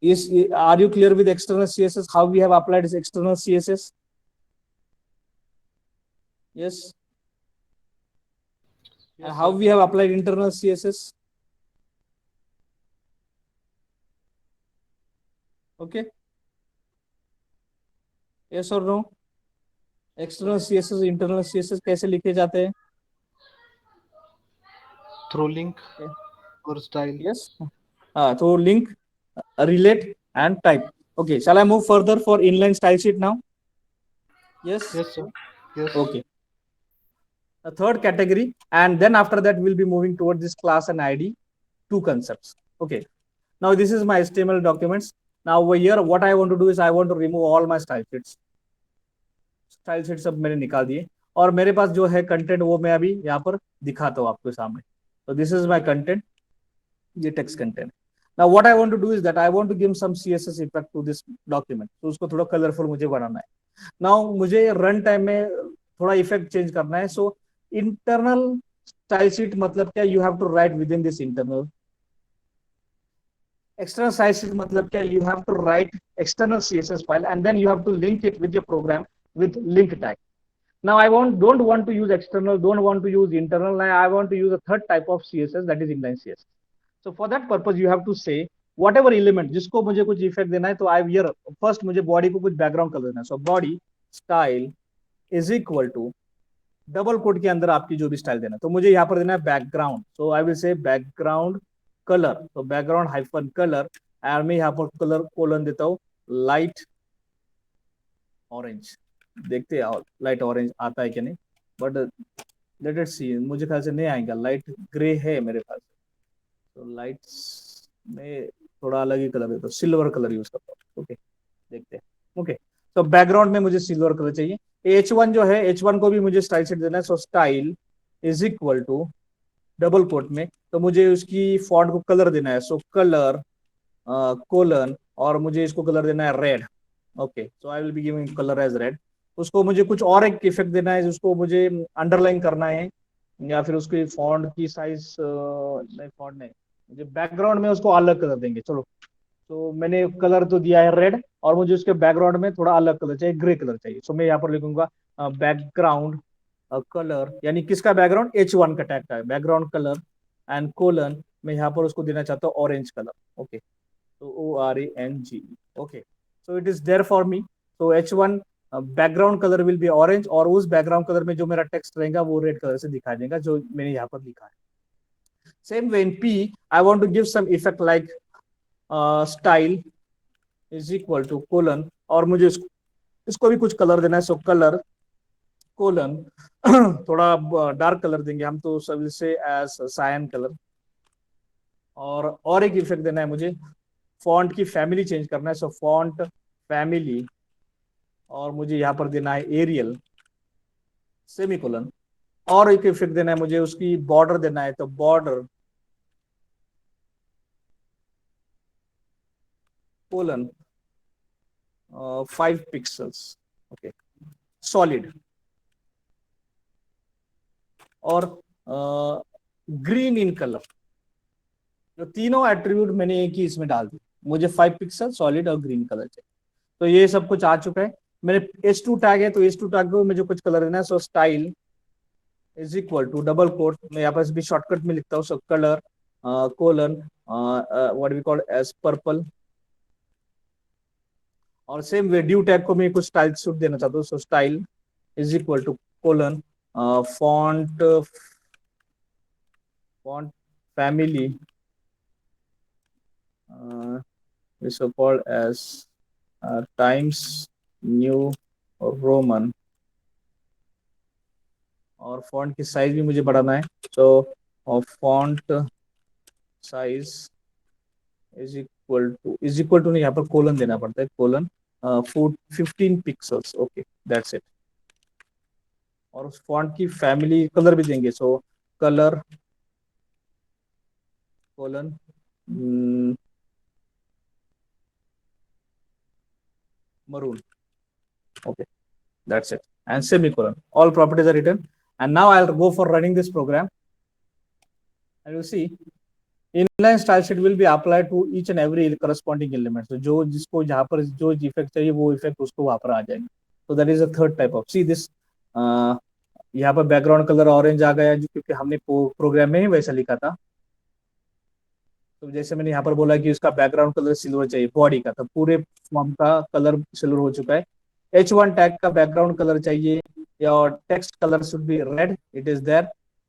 Yeah, are you clear with external CSS? How we have applied this external CSS? Yes. Yes, And how sir. we have applied internal CSS? Okay. Yes or no? External CSS, internal CSS कैसे लिखे जाते हैं? Through link Okay. or style. Yes. So link, relate, and type. Okay. Shall I move further for inline style sheet now? Yes. Yes, sir. Yes. Okay. The third category, and then after that we'll be moving towards this class and ID, two concepts. Okay. Now this is my HTML documents. Now over here, what I want to do is I want to remove all my style sheets. Style sheet सब मैंने निकाल दिए और मेरे पास जो है content वो मैं अभी यहाँ पर दिखाता हूँ आपके सामने। तो दिस इज माय कंटेंट, ये text content. Now what I want to do is that I want to give some CSS effect to this document, तो उसको थोड़ा कलरफुल मुझे बनाना है। नाउ मुझे रन टाइम में थोड़ा इफेक्ट चेंज करना है। सो इंटरनल स्टाइल शीट मतलब क्या, you have to write within this internal External CSS मतलब क्या? You have to write external CSS file and then you have to link it with your program with link tag. Now I don't want to use external, don't want to use internal. Now I want to use a third type of CSS, that is inline CSS. So for that purpose you have to say whatever element जिसको मुझे कुछ effect देना है, तो I here first मुझे body को कुछ background colour देना है. So body style is equal to double quote के अंदर आपकी जो भी स्टाइल देना, तो मुझे यहाँ पर देना है background. So I will say background colour. तो बैकग्राउंड हाइफन कलर, और मैं यहाँ पर कलर कोलन देता हूँ लाइट ऑरेंज. देखते हैं लाइट ऑरेंज आता है कि नहीं, बट लेट इट सी. मुझे ख्याल से नहीं आएगा, लाइट ग्रे है मेरे पास. तो लाइट्स में थोड़ा अलग ही कलर देता हूँ, सिल्वर कलर यूज करता हूँ. ओके, देखते हैं. ओके, तो बैकग्राउंड में मुझे सिल्वर कलर चाहिए. H1 जो है, H1 को भी मुझे स्टाइल सेट देना है. So style is equal to double quote में, तो मुझे उसकी फॉन्ट को कलर देना है. सो कलर कोलन, और मुझे इसको कलर देना है red. Okay, so I will be giving colour as red. उसको मुझे कुछ और एक इफेक्ट देना है, जिसको मुझे अंडरलाइन करना है, या फिर उसकी फॉन्ट की साइज नहीं, फॉन्ट नहीं, मुझे बैकग्राउंड में उसको अलग कलर देंगे. चलो, तो मैंने कलर तो दिया है रेड, और मुझे उसके बैकग्राउंड में थोड़ा अलग कलर चाहिए, ग्रे कलर चाहिए. सो मैं यहाँ पर लिखूंगा बैकग्राउंड कलर, यानी किसका बैकग्राउंड? H1 का टैग का है, बैकग्राउंड कलर एंड कोलन. मैं यहाँ पर उसको देना चाहता हूँ ऑरेंज कलर. ओके, तो ORANGE. Okay, so it is there for me. तो H1 background colour will be orange, और उस बैकग्राउंड कलर में जो मेरा टेक्स्ट रहेगा वो रेड कलर से दिखाई देगा, जो मैंने यहाँ पर लिखा है. Same way in P I want to give some effect like style is equal to colon, और मुझे इसको भी कुछ कलर देना है. सो कलर कोलन थोड़ा डार्क कलर देंगे हम, तो सब से एज सायन कलर. और एक इफेक्ट देना है मुझे, फॉन्ट की फैमिली चेंज करना है. सो फॉन्ट फैमिली, और मुझे यहाँ पर देना है एरियल सेमीकोलन. और एक इफेक्ट देना है मुझे, उसकी बॉर्डर देना है. तो border colon 5 pixels. Okay, solid. और ग्रीन इन कलर. जो तीनों एट्रीब्यूट मैंने एक ही इसमें डाल दी. मुझे 5 पिक्सल, सॉलिड और ग्रीन कलर चाहिए. तो ये सब कुछ आ चुका है. मेरे H2 टैग है, तो H2 टैग को मुझे कुछ कलर देना है. So style is equal to double quote, मैं यहाँ पर भी शॉर्टकट में लिखता हूँ. So colour colon what we call as purple. और सेम वे ड्यू टैग को मैं कुछ स्टाइल सूट देना चाहता हूँ. So style is equal to colon font font family is so called as Times New Roman. और फॉन्ट की size भी मुझे बढ़ाना है. So font size is equal to नहीं, यहाँ पर कोलन देना पड़ता है. Colon 15 pixels. Okay, that's it. और उस फॉन्ट की फैमिली कलर भी देंगे. So colour colon maroon. Okay, that's it. And semicolon. All properties are written. And now I'll go for running this program. And you see, inline style sheet will be applied to each and every corresponding element. So जो जिसको जहाँ पर जो effect चाहिए वो effect उसको वहाँ पर आ जाएगा. So that is a third type of. See this. यहाँ पर बैकग्राउंड कलर ऑरेंज आ गया, क्योंकि हमने प्रोग्राम में ही वैसा लिखा था. तो जैसे मैंने यहाँ पर बोला कि उसका बैकग्राउंड कलर सिल्वर चाहिए बॉडी का, तो पूरे फॉर्म का कलर सिल्वर हो चुका है. H1 टैग का बैकग्राउंड कलर चाहिए, या text colour should be red, it is there.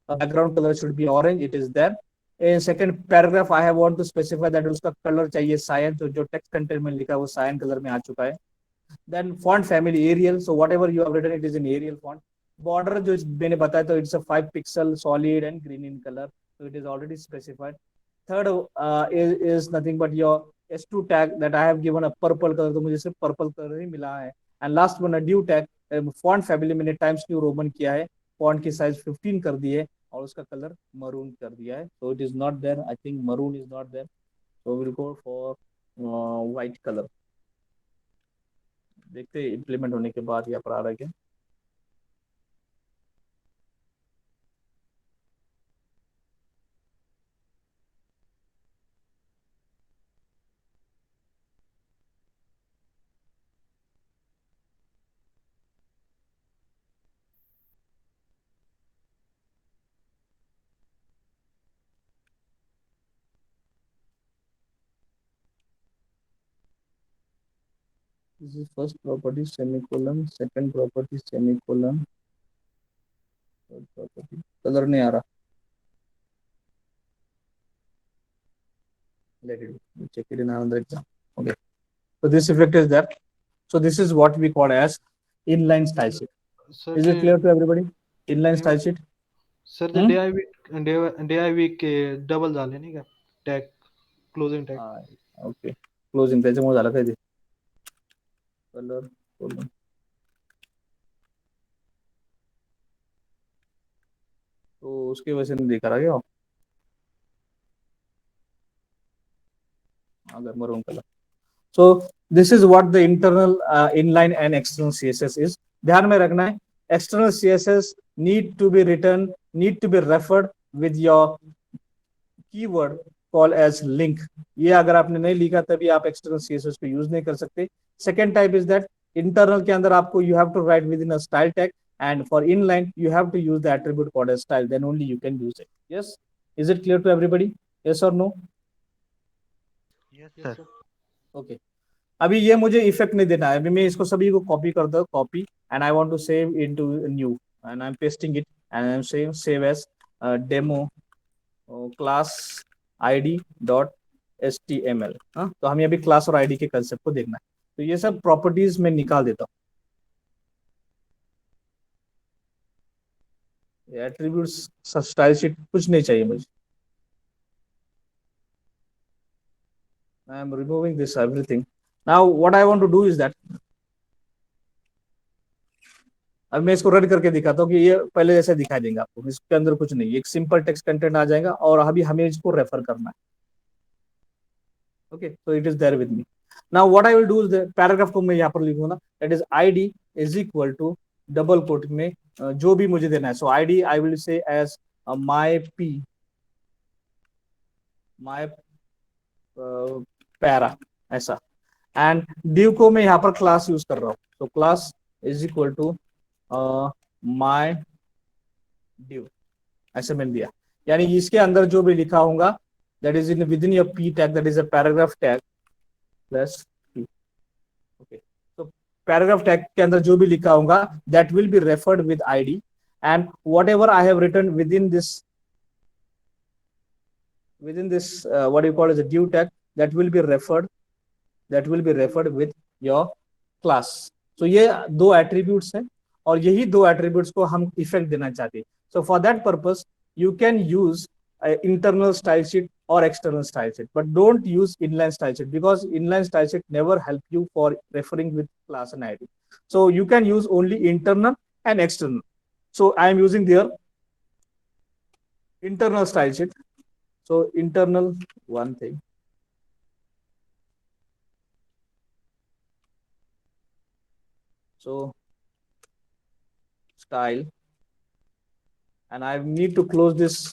Background colour should be orange, it is there. In second paragraph I have want to specify that उसका colour चाहिए cyan, तो जो text content में लिखा है वो सायन कलर में आ चुका है. Then font family Arial, so whatever you have written it is in Arial font. Border जो मैंने बताया, तो it's a 5 pixel solid and green in colour, so it is already specified. Third is nothing but your S2 tag that I have given a purple color, तो मुझे सिर्फ purple colour ही मिला है. And last one due tag, font family मैंने times new Roman किया है, font की size 15 कर दी है, और उसका कलर मरून कर दिया है. So it is not there, I think maroon is not there, so will go for white colour. देखते हैं इम्प्लीमेंट होने के बाद यहाँ पर आ रहा है क्या. This is first property semicolon, second property semicolon, third property. Color नहीं आ रहा. Let it be. Check it in another exam. Okay. So this effect is there. So this is what we call as inline style sheet. Sir, Is it clear to everybody? Inline style sheet. Sir ते DI week के double झाले नाही का tag closing tag okay. Closing त्याच्यामुळे झालं काय ते. Colour colon. तो उसकी वजह से नहीं दिखा रहा क्या? अगर maroon colour. So this is what the internal inline and external CSS is. ध्यान में रखना है, external CSS need to be written, need to be referred with your keyword called as link. ये अगर आपने नहीं लिखा तभी आप external CSS को use नहीं कर सकते. Second type is that internal के अंदर आपको you have to write within a style tag, and for inline you have to use the attribute called as style. Then only you can use it. Yes, is it clear to everybody? Yes or no? Yes, Yes, sir. Okay. अभी ये मुझे effect नहीं देना है. अभी मैं इसको सभी को कॉपी कर दो, copy, and I want to save into new, and I am pasting it, and I am save save as demo class id dot html. तो हमें अभी क्लास और id के कंसेप्ट को देखना है. तो ये सब प्रॉपर्टीज में निकाल देता हूँ. एट्रीब्यूट्स, स्टाइल शीट कुछ नहीं चाहिए मुझे. I am removing this everything. Now what I want to do is that अब मैं इसको रन करके दिखाता हूँ कि ये पहले जैसे दिखाई देंगे आपको. इसके अंदर कुछ नहीं, एक सिंपल टेक्स्ट कंटेंट आ जाएगा और अभी हमें इसको रेफर करना है. Okay, so it is there with me. Now what I will do is paragraph को मैं यहाँ पर लिखूंगा, that is id is equal to double quote में जो भी मुझे देना है. So id I will say as my p, my para, ऐसा. एंड div को मैं यहाँ पर क्लास यूज कर रहा हूँ. तो class is equal to my div, ऐसे मैंने दिया. यानी इसके अंदर जो भी लिखा होगा that is in within your p tag, that is a paragraph tag plus p. Okay, तो पैराग्राफ टैग के अंदर जो भी लिखा होगा that will be referred with id, and whatever I have written within this what you call as a div tag, that will be referred with your class. So ये दो attributes हैं और यही दो attributes को हम effect देना चाहते हैं. So for that purpose you can use internal style sheet or external style sheet, but don't use inline style sheet because inline style sheet never help you for referring with class and id. So you can use only internal and external. So I am using their internal style sheet. So internal one thing. So style, and I need to close this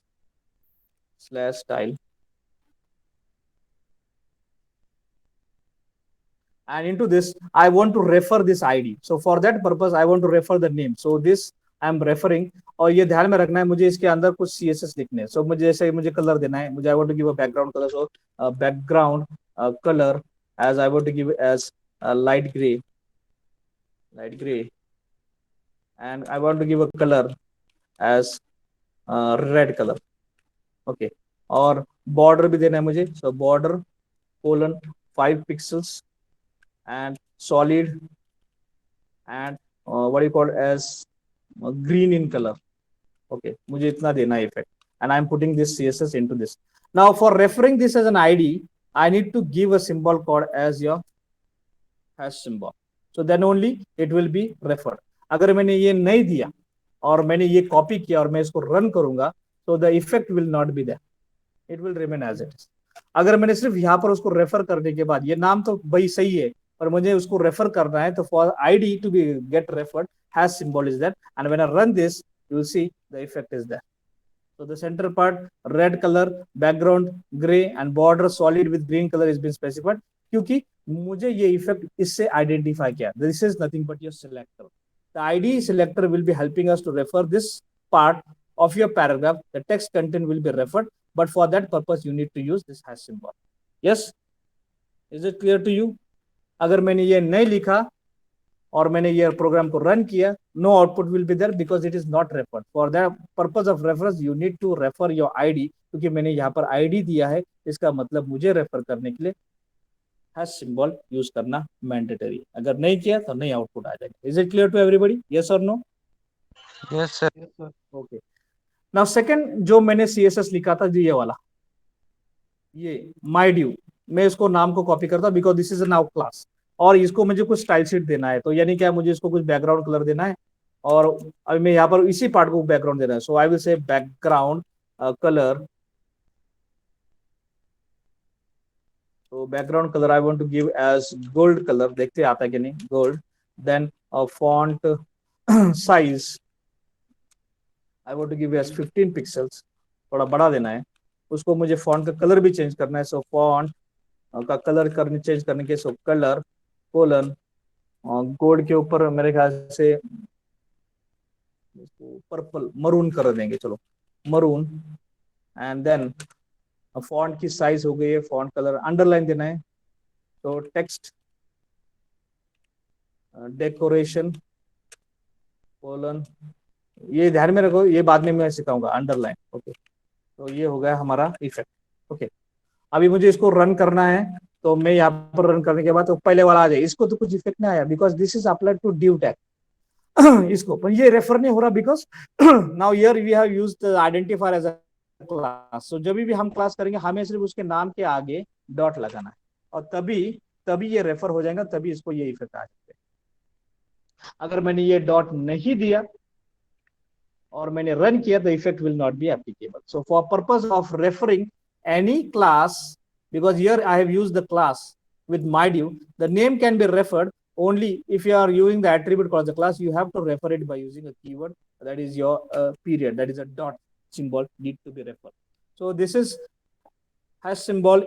slash style, and into this I want to refer this id. So for that purpose I want to refer the name. So this I am referring, और ये ध्यान में रखना है मुझे इसके अंदर कुछ CSS लिखने हैं. सो मुझे जैसे मुझे कलर देना है, मुझे I want to give a background colour. So background colour as I want to give as light grey, and I want to give a color as red color. Okay, और border भी देना है मुझे. So border colon 5 pixels and solid and what you call as green in color. Okay, मुझे इतना देना है effect, and I'm putting this CSS into this. Now for referring this as an ID, I need to give a symbol called as your hash symbol. So then only it will be referred. अगर मैंने ये नहीं दिया और मैंने ये copy किया और मैं इसको रन करूंगा, so the effect will not be there. It will remain as it is. अगर मैंने सिर्फ यहाँ पर उसको रेफर करने के बाद, ये नाम तो भाई सही है पर मुझे उसको रेफर करना है, तो for ID to be get referred, hash symbol is there, and when I run this, you will see the effect is there. So the center part red color, background gray, and border solid with green color is been specified. क्योंकि मुझे ये effect इससे identify किया. This is nothing but your selector. The ID selector will be helping us to refer this part of your paragraph. The text content will be referred, but for that purpose you need to use this hash symbol. Yes, is it clear to you? अगर मैंने ये नहीं लिखा और मैंने ये programme को run किया, no output will be there because it is not referred. For that purpose of reference you need to refer your ID, क्योंकि मैंने यहाँ पर आईडी दिया है, इसका मतलब मुझे रेफर करने के लिए हैश सिंबल यूज करना मैंडेटरी. अगर नहीं किया तो नहीं आउटपुट आ जाएगा. Is it clear to everybody? Yes और no? Yes, sir. Yes, sir. Okay. Now second जो मैंने सीएसएस लिखा था जो ये वाला, ये माई ड्यू, मैं इसको नाम को कॉपी करता हूँ because this is now class, और इसको मुझे कुछ स्टाइल शीट देना है. तो यानी क्या, मुझे इसको कुछ बैकग्राउंड कलर देना है, और अभी मैं यहाँ पर इसी पार्ट को बैकग्राउंड देना है. So I will say background colour. तो background colour I want to give as gold colour. देखते आता है कि नहीं, gold. Then font size I want to give as 15 pixels, थोड़ा बड़ा देना है. उसको मुझे फॉन्ट का कलर भी चेंज करना है. सो फॉन्ट का कलर करने चेंज करने के, सो कलर कोलन गोल्ड के ऊपर मेरे ख्याल से पर्पल मरून कर देंगे, चलो मरून. एंड देन फॉन्ट की साइज हो गई है, फॉन्ट कलर अंडरलाइन देना है. तो टेक्स्ट डेकोरेशन कोलन, ये ध्यान में रखो, ये बाद में मैं सिखाऊंगा अंडरलाइन. ओके, तो ये हो गया हमारा इफेक्ट. ओके, अभी मुझे इसको रन करना है, तो मैं यहाँ पर रन करने के बाद तो पहले वाला आ जाए. इसको तो कुछ इफेक्ट नहीं आया because this is applied to div tag. इसको पर ये रेफर नहीं हो रहा because now here we have used the identifier as a class. So जब भी हम क्लास करेंगे हमें सिर्फ उसके नाम के आगे डॉट लगाना है, और तभी तभी ये रेफर हो जाएगा, तभी इसको ये इफेक्ट आ जाते हैं. अगर मैंने ये डॉट नहीं दिया और मैंने रन किया, तो effect will not be applicable. So for purpose of referring any class, because here I have used the class with MyDew, the name can be referred only if you are using the attribute called the class. You have to refer it by using a keyword, that is your period, that is a dot symbol need to be referred. So this is hash symbol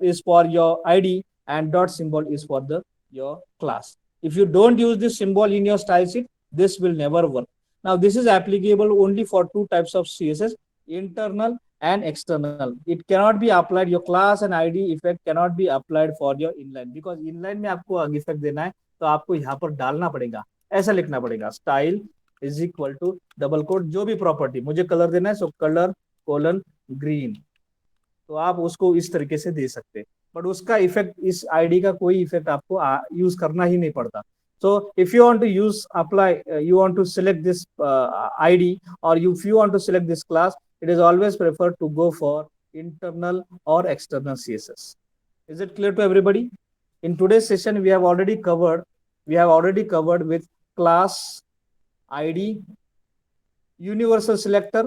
is for your ID, and dot symbol is for the your class. If you don't use this symbol in your style sheet, this will never work. Now this is applicable only for two types of CSS, internal and external. It cannot be applied, your class and ID effect cannot be applied for your inline, because inline में आपको effect देना है तो आपको यहाँ पर डालना पड़ेगा, ऐसा लिखना पड़ेगा, style is equal to double quote जो भी प्रॉपर्टी मुझे कलर देना है, सो कलर कोलन ग्रीन. तो आप उसको इस तरीके से दे सकते हैं, बट उसका इफेक्ट, इस आईडी का कोई इफेक्ट आपको यूज करना ही नहीं पड़ता. So if you want to use apply, you want to select this ID, or if you want to select this class, it is always preferred to go for internal or external CSS. Is it clear to everybody? In today's session, we have already covered with class, ID, universal selector,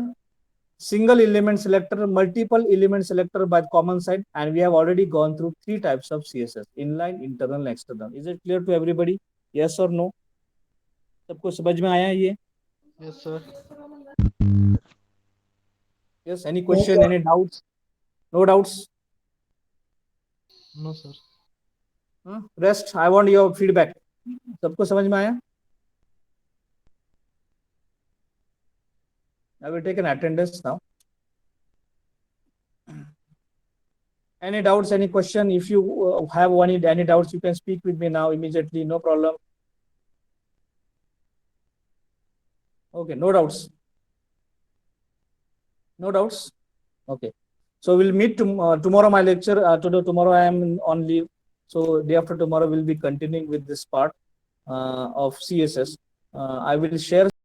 single element selector, multiple element selector by common side, and we have already gone through three types of CSS: inline, internal, and external. Is it clear to everybody? Yes or no? सबको समझ में आया ये? Yes, sir. Yes. Any question? Any doubts? No doubts? No, sir. Rest. I want your feedback. सबको समझ में आया? I will take an attendance now. Any doubts, any question? If you have any doubts, you can speak with me now immediately, no problem. Okay, no doubts. No doubts? Okay. So we'll meet tomorrow, my lecture. Tomorrow I am on leave. So day after tomorrow we'll be continuing with this part of CSS. I will share